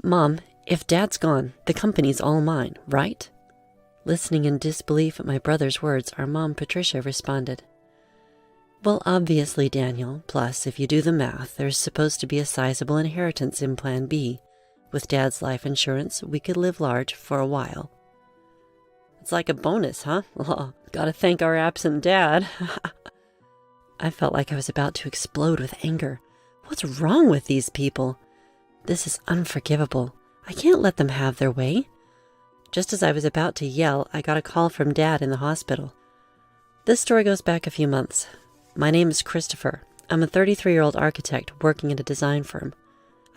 Mom, if Dad's gone, the company's all mine, right? Listening in disbelief at my brother's words, our mom, Patricia, responded, Well, obviously, Daniel. Plus, if you do the math, there's supposed to be a sizable inheritance in Plan B. With Dad's life insurance, we could live large for a while. It's like a bonus, huh? Oh, gotta thank our absent dad. I felt like I was about to explode with anger. What's wrong with these people? This is unforgivable. I can't let them have their way. Just as I was about to yell, I got a call from Dad in the hospital. This story goes back a few months. My name is Christopher. I'm a 33-year-old architect working at a design firm.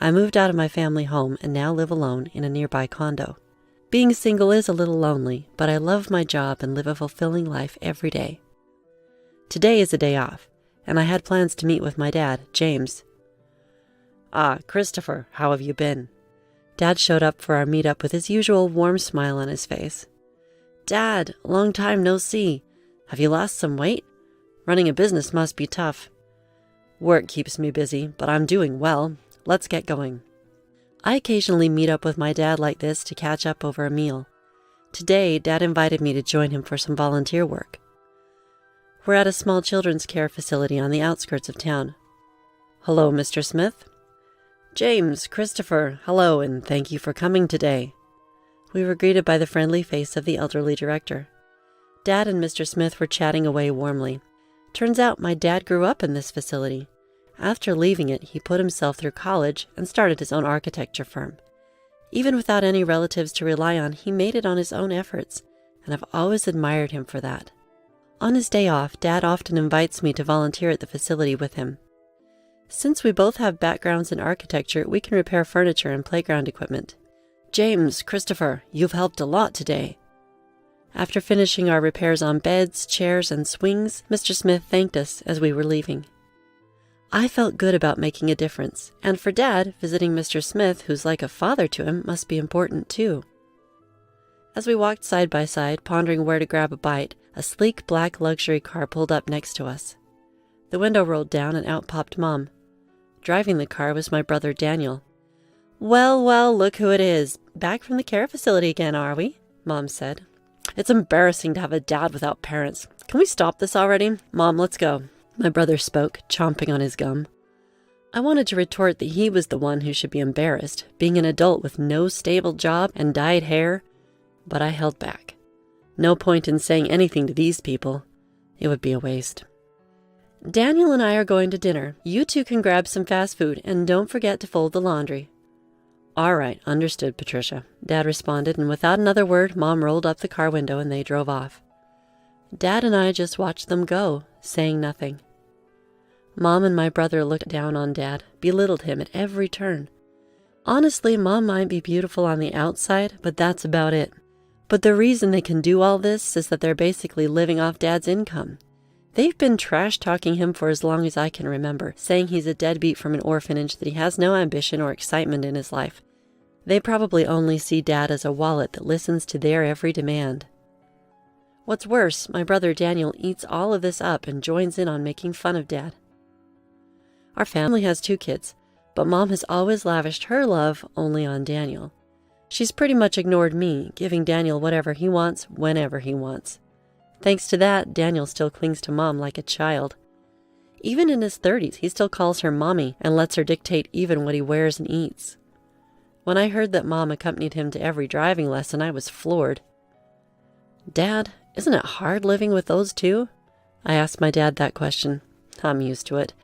I moved out of my family home and now live alone in a nearby condo. Being single is a little lonely, but I love my job and live a fulfilling life every day. Today is a day off, and I had plans to meet with my dad, James. Ah, Christopher, how have you been? Dad showed up for our meetup with his usual warm smile on his face. Dad, long time no see. Have you lost some weight? Running a business must be tough. Work keeps me busy, but I'm doing well. Let's get going. I occasionally meet up with my dad like this to catch up over a meal. Today, Dad invited me to join him for some volunteer work. We're at a small children's care facility on the outskirts of town. Hello, Mr. Smith. James, Christopher, hello, and thank you for coming today. We were greeted by the friendly face of the elderly director. Dad and Mr. Smith were chatting away warmly. Turns out my dad grew up in this facility. After leaving it, he put himself through college and started his own architecture firm. Even without any relatives to rely on, he made it on his own efforts, and I've always admired him for that. On his day off, Dad often invites me to volunteer at the facility with him. Since we both have backgrounds in architecture, we can repair furniture and playground equipment. James, Christopher, you've helped a lot today. After finishing our repairs on beds, chairs, and swings, Mr. Smith thanked us as we were leaving. I felt good about making a difference, and for Dad, visiting Mr. Smith, who's like a father to him, must be important too. As we walked side by side, pondering where to grab a bite, a sleek black luxury car pulled up next to us. The window rolled down and out popped Mom. Driving the car was my brother Daniel. Well, well, look who it is. Back from the care facility again, are we? Mom said. It's embarrassing to have a dad without parents. Can we stop this already? Mom, let's go. My brother spoke, chomping on his gum. I wanted to retort that he was the one who should be embarrassed, being an adult with no stable job and dyed hair, but I held back. No point in saying anything to these people. It would be a waste. Daniel and I are going to dinner. You two can grab some fast food, and don't forget to fold the laundry. All right, understood, Patricia. Dad responded, and without another word, Mom rolled up the car window and they drove off. Dad and I just watched them go, saying nothing. Mom and my brother looked down on Dad, belittled him at every turn. Honestly, Mom might be beautiful on the outside, but that's about it. But the reason they can do all this is that they're basically living off Dad's income. They've been trash-talking him for as long as I can remember, saying he's a deadbeat from an orphanage, that he has no ambition or excitement in his life. They probably only see Dad as a wallet that listens to their every demand. What's worse, my brother Daniel eats all of this up and joins in on making fun of Dad. Our family has 2 kids, but Mom has always lavished her love only on Daniel. She's pretty much ignored me, giving Daniel whatever he wants, whenever he wants. Thanks to that, Daniel still clings to Mom like a child. Even in his 30s, he still calls her Mommy and lets her dictate even what he wears and eats. When I heard that Mom accompanied him to every driving lesson, I was floored. Dad, isn't it hard living with those 2? I asked my dad that question. I'm used to it.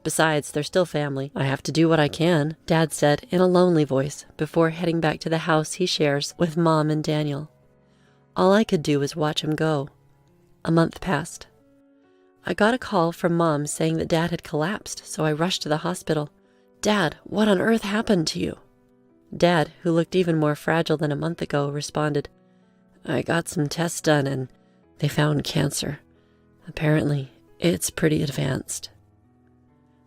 Besides, they're still family. I have to do what I can, Dad said in a lonely voice before heading back to the house he shares with Mom and Daniel. All I could do was watch him go. A month passed. I got a call from Mom saying that Dad had collapsed, so I rushed to the hospital. Dad, what on earth happened to you? Dad, who looked even more fragile than a month ago, responded, I got some tests done and they found cancer. Apparently, it's pretty advanced.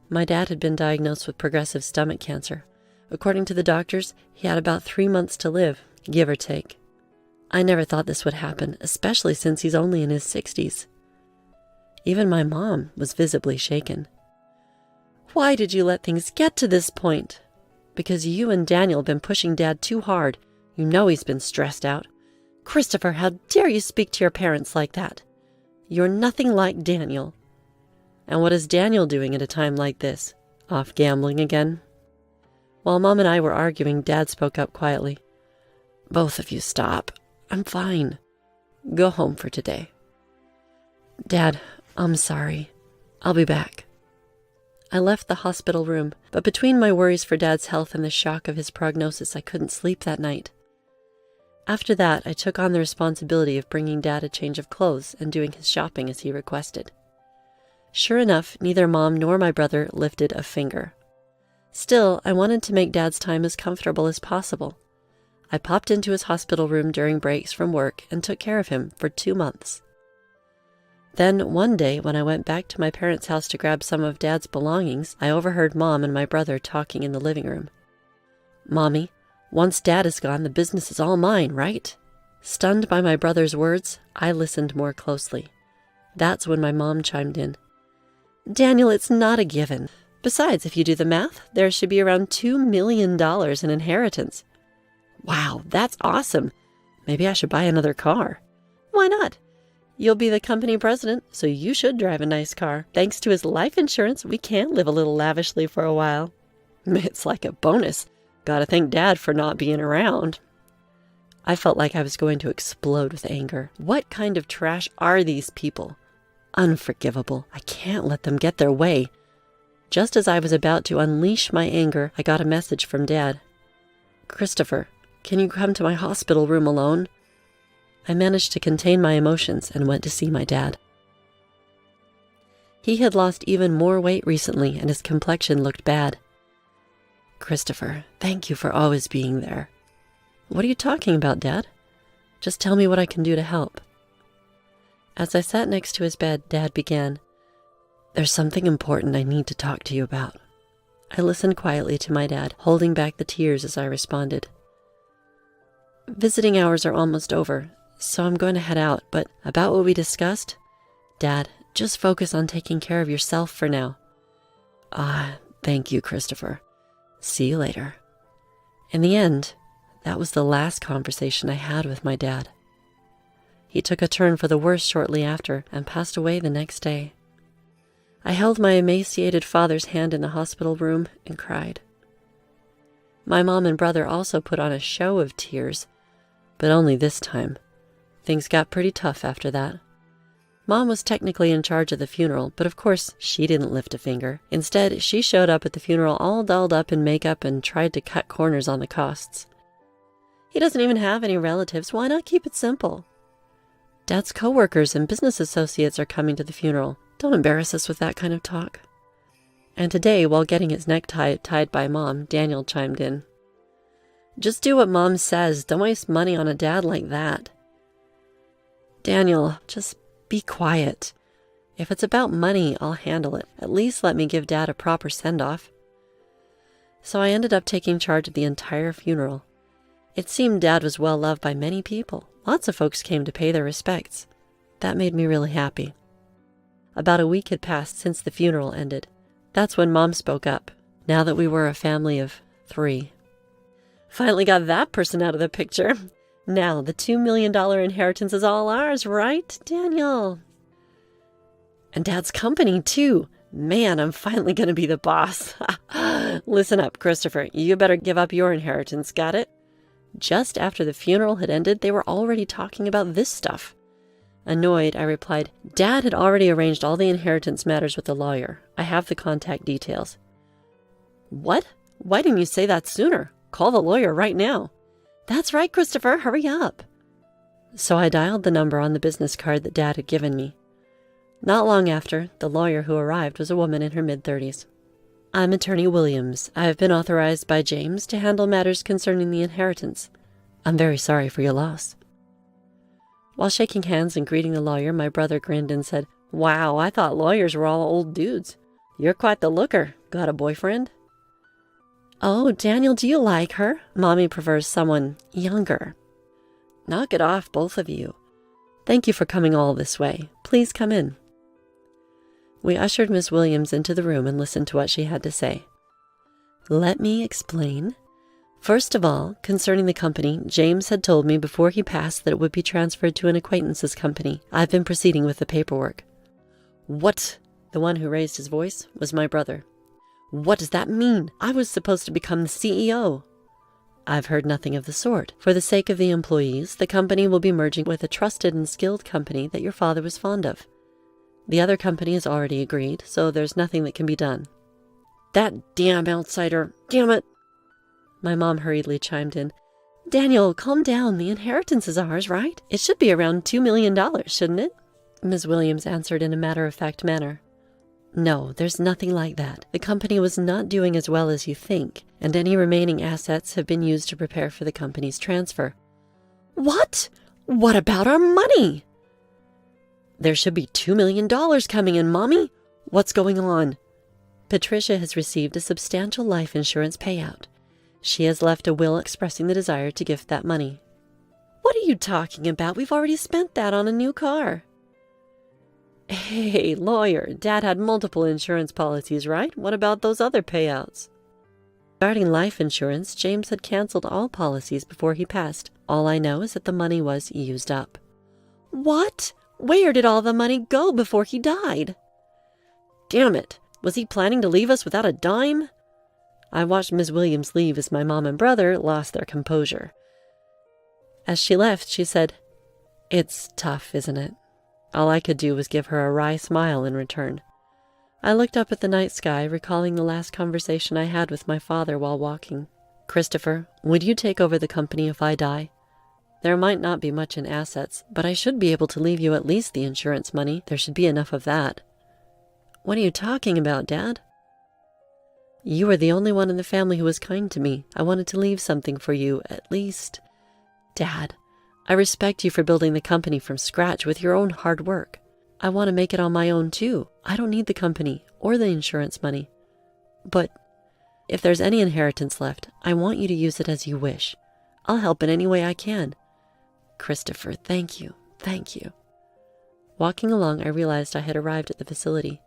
My dad had been diagnosed with progressive stomach cancer. According to the doctors, he had about 3 months to live, give or take. I never thought this would happen, especially since he's only in his 60s. Even my mom was visibly shaken. Why did you let things get to this point? because you and Daniel have been pushing Dad too hard. You know he's been stressed out. Christopher, how dare you speak to your parents like that? You're nothing like Daniel. And what is Daniel doing at a time like this? Off gambling again? While Mom and I were arguing, Dad spoke up quietly. Both of you stop. I'm fine. Go home for today. Dad, I'm sorry. I'll be back. I left the hospital room, but between my worries for Dad's health and the shock of his prognosis, I couldn't sleep that night. After that, I took on the responsibility of bringing Dad a change of clothes and doing his shopping as he requested. Sure enough, neither Mom nor my brother lifted a finger. Still, I wanted to make Dad's time as comfortable as possible. I popped into his hospital room during breaks from work and took care of him for 2 months. Then, one day, when I went back to my parents' house to grab some of Dad's belongings, I overheard Mom and my brother talking in the living room. Mommy, once Dad is gone, the business is all mine, right? Stunned by my brother's words, I listened more closely. That's when my mom chimed in. Daniel, it's not a given. Besides, if you do the math, there should be around $2 million in inheritance. Wow, that's awesome. Maybe I should buy another car. Why not? You'll be the company president, so you should drive a nice car. Thanks to his life insurance, we can live a little lavishly for a while. It's like a bonus. Gotta thank Dad for not being around. I felt like I was going to explode with anger. What kind of trash are these people? Unforgivable. I can't let them get their way. Just as I was about to unleash my anger, I got a message from Dad. Christopher, can you come to my hospital room alone? I managed to contain my emotions and went to see my dad. He had lost even more weight recently and his complexion looked bad. Christopher, thank you for always being there. What are you talking about, Dad? Just tell me what I can do to help. As I sat next to his bed, Dad began, There's something important I need to talk to you about. I listened quietly to my dad, holding back the tears as I responded. Visiting hours are almost over, so I'm going to head out, but about what we discussed, Dad, just focus on taking care of yourself for now. Thank you, Christopher. See you later. In the end, that was the last conversation I had with my dad. He took a turn for the worse shortly after and passed away the next day. I held my emaciated father's hand in the hospital room and cried. My mom and brother also put on a show of tears, but only this time. Things got pretty tough after that. Mom was technically in charge of the funeral, but of course she didn't lift a finger. Instead, she showed up at the funeral all dolled up in makeup and tried to cut corners on the costs. He doesn't even have any relatives. Why not keep it simple? Dad's coworkers and business associates are coming to the funeral. Don't embarrass us with that kind of talk. And today, while getting his necktie tied by Mom, Daniel chimed in. Just do what Mom says. Don't waste money on a dad like that. Daniel, just be quiet. If it's about money, I'll handle it. At least let me give Dad a proper send-off. So I ended up taking charge of the entire funeral. It seemed Dad was well loved by many people. Lots of folks came to pay their respects. That made me really happy. About a week had passed since the funeral ended. That's when Mom spoke up, now that we were a family of 3. Finally got that person out of the picture. Now, the $2 million inheritance is all ours, right, Daniel? And Dad's company, too. Man, I'm finally going to be the boss. Listen up, Christopher. You better give up your inheritance, got it? Just after the funeral had ended, they were already talking about this stuff. Annoyed, I replied, Dad had already arranged all the inheritance matters with the lawyer. I have the contact details. What? Why didn't you say that sooner? Call the lawyer right now. That's right, Christopher, hurry up. So I dialed the number on the business card that Dad had given me. Not long after, the lawyer who arrived was a woman in her mid-30s. I'm Attorney Williams. I have been authorized by James to handle matters concerning the inheritance. I'm very sorry for your loss. While shaking hands and greeting the lawyer, my brother grinned and said, Wow, I thought lawyers were all old dudes. You're quite the looker. Got a boyfriend? Oh, Daniel, do you like her? Mommy prefers someone younger. Knock it off, both of you. Thank you for coming all this way. Please come in. We ushered Miss Williams into the room and listened to what she had to say. Let me explain. First of all, concerning the company, James had told me before he passed that it would be transferred to an acquaintance's company. I've been proceeding with the paperwork. What? The one who raised his voice was my brother. What does that mean? I was supposed to become the CEO. I've heard nothing of the sort. For the sake of the employees, the company will be merging with a trusted and skilled company that your father was fond of. The other company has already agreed, so there's nothing that can be done. That damn outsider! Damn it! My mom hurriedly chimed in. Daniel, calm down. The inheritance is ours, right? It should be around $2 million, shouldn't it? Ms. Williams answered in a matter-of-fact manner. No, there's nothing like that. The company was not doing as well as you think, and any remaining assets have been used to prepare for the company's transfer. What? What about our money? There should be $2 million coming in, Mommy. What's going on? Patricia has received a substantial life insurance payout. She has left a will expressing the desire to gift that money. What are you talking about? We've already spent that on a new car. Hey, lawyer, Dad had multiple insurance policies, right? What about those other payouts? Regarding life insurance, James had canceled all policies before he passed. All I know is that the money was used up. What? Where did all the money go before he died? Damn it! Was he planning to leave us without a dime? I watched Ms. Williams leave as my mom and brother lost their composure. As she left, she said, It's tough, isn't it? All I could do was give her a wry smile in return. I looked up at the night sky, recalling the last conversation I had with my father while walking. Christopher, would you take over the company if I die? There might not be much in assets, but I should be able to leave you at least the insurance money. There should be enough of that. What are you talking about, Dad? You are the only one in the family who was kind to me. I wanted to leave something for you, at least. Dad, I respect you for building the company from scratch with your own hard work. I want to make it on my own too. I don't need the company or the insurance money. But if there's any inheritance left, I want you to use it as you wish. I'll help in any way I can. Christopher, thank you. Thank you. Walking along, I realized I had arrived at the facility.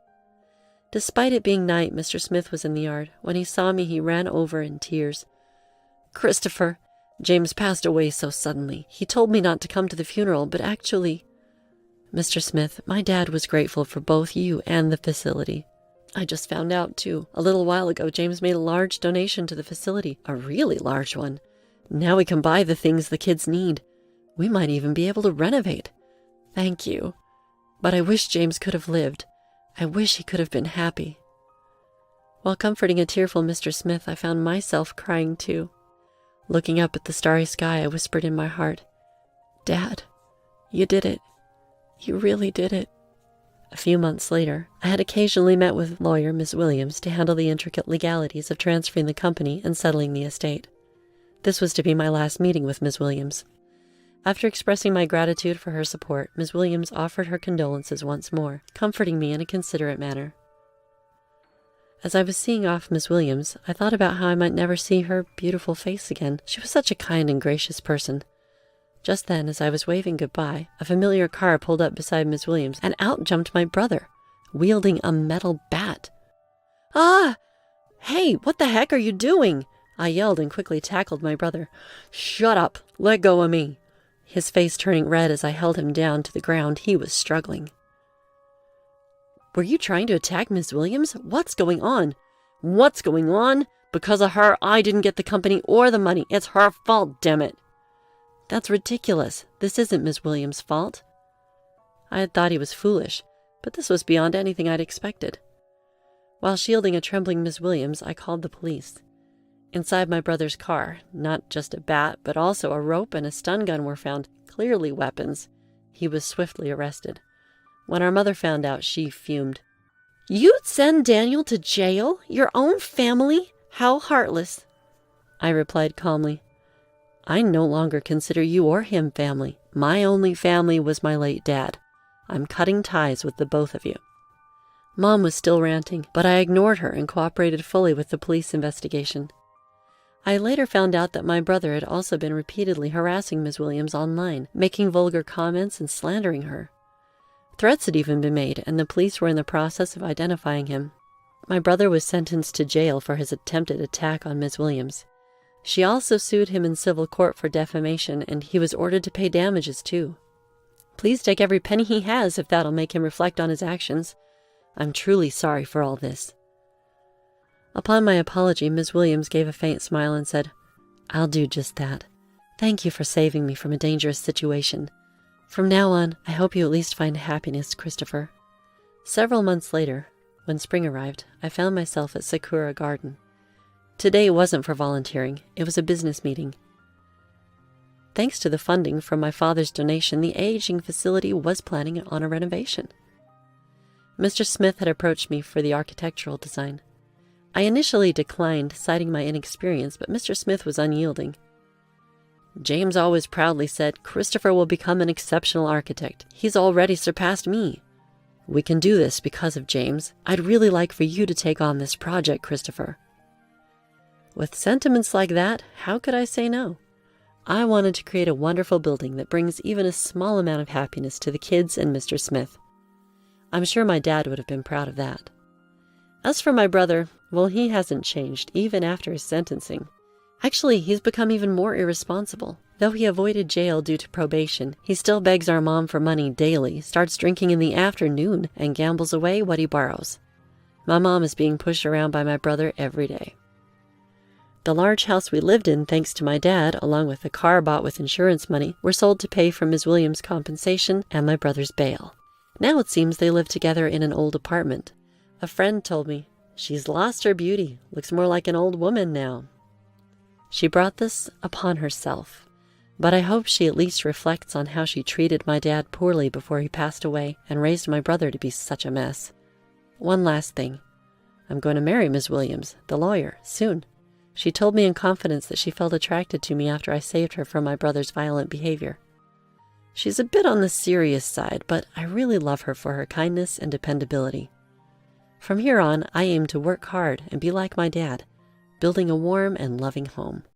Despite it being night, Mr. Smith was in the yard. When he saw me, he ran over in tears. Christopher, James passed away so suddenly. He told me not to come to the funeral, but actually... Mr. Smith, my dad was grateful for both you and the facility. I just found out, too. A little while ago, James made a large donation to the facility. A really large one. Now we can buy the things the kids need. We might even be able to renovate. Thank you. But I wish James could have lived. I wish he could have been happy. While comforting a tearful Mr. Smith, I found myself crying, too. Looking up at the starry sky, I whispered in my heart, Dad, you did it. You really did it. A few months later, I had occasionally met with lawyer Ms. Williams to handle the intricate legalities of transferring the company and settling the estate. This was to be my last meeting with Ms. Williams. After expressing my gratitude for her support, Ms. Williams offered her condolences once more, comforting me in a considerate manner. As I was seeing off Miss Williams, I thought about how I might never see her beautiful face again. She was such a kind and gracious person. Just then, as I was waving goodbye, a familiar car pulled up beside Miss Williams, and out jumped my brother, wielding a metal bat. Ah! Hey, what the heck are you doing? I yelled and quickly tackled my brother. Shut up! Let go of me! His face turning red as I held him down to the ground, he was struggling. Were you trying to attack Miss Williams? What's going on? What's going on? Because of her, I didn't get the company or the money. It's her fault, damn it. That's ridiculous. This isn't Miss Williams' fault. I had thought he was foolish, but this was beyond anything I'd expected. While shielding a trembling Miss Williams, I called the police. Inside my brother's car, not just a bat, but also a rope and a stun gun were found, clearly weapons. He was swiftly arrested. When our mother found out, she fumed. You'd send Daniel to jail? Your own family? How heartless. I replied calmly, I no longer consider you or him family. My only family was my late dad. I'm cutting ties with the both of you. Mom was still ranting, but I ignored her and cooperated fully with the police investigation. I later found out that my brother had also been repeatedly harassing Ms. Williams online, making vulgar comments and slandering her. Threats had even been made, and the police were in the process of identifying him. My brother was sentenced to jail for his attempted attack on Ms. Williams. She also sued him in civil court for defamation, and he was ordered to pay damages too. Please take every penny he has if that'll make him reflect on his actions. I'm truly sorry for all this. Upon my apology, Ms. Williams gave a faint smile and said, I'll do just that. Thank you for saving me from a dangerous situation. From now on, I hope you at least find happiness, Christopher. Several months later, when spring arrived, I found myself at Sakura Garden. Today wasn't for volunteering, it was a business meeting. Thanks to the funding from my father's donation, the aging facility was planning on a renovation. Mr. Smith had approached me for the architectural design. I initially declined, citing my inexperience, but Mr. Smith was unyielding. James always proudly said, Christopher will become an exceptional architect. He's already surpassed me. We can do this because of James. I'd really like for you to take on this project, Christopher. With sentiments like that, how could I say no? I wanted to create a wonderful building that brings even a small amount of happiness to the kids and Mr. Smith. I'm sure my dad would have been proud of that. As for my brother, well, he hasn't changed, even after his sentencing. Actually, he's become even more irresponsible. Though he avoided jail due to probation, he still begs our mom for money daily, starts drinking in the afternoon, and gambles away what he borrows. My mom is being pushed around by my brother every day. The large house we lived in, thanks to my dad, along with the car bought with insurance money, were sold to pay for Ms. Williams' compensation and my brother's bail. Now it seems they live together in an old apartment. A friend told me, she's lost her beauty, looks more like an old woman now. She brought this upon herself, but I hope she at least reflects on how she treated my dad poorly before he passed away and raised my brother to be such a mess. One last thing. I'm going to marry Ms. Williams, the lawyer, soon. She told me in confidence that she felt attracted to me after I saved her from my brother's violent behavior. She's a bit on the serious side, but I really love her for her kindness and dependability. From here on, I aim to work hard and be like my dad, building a warm and loving home.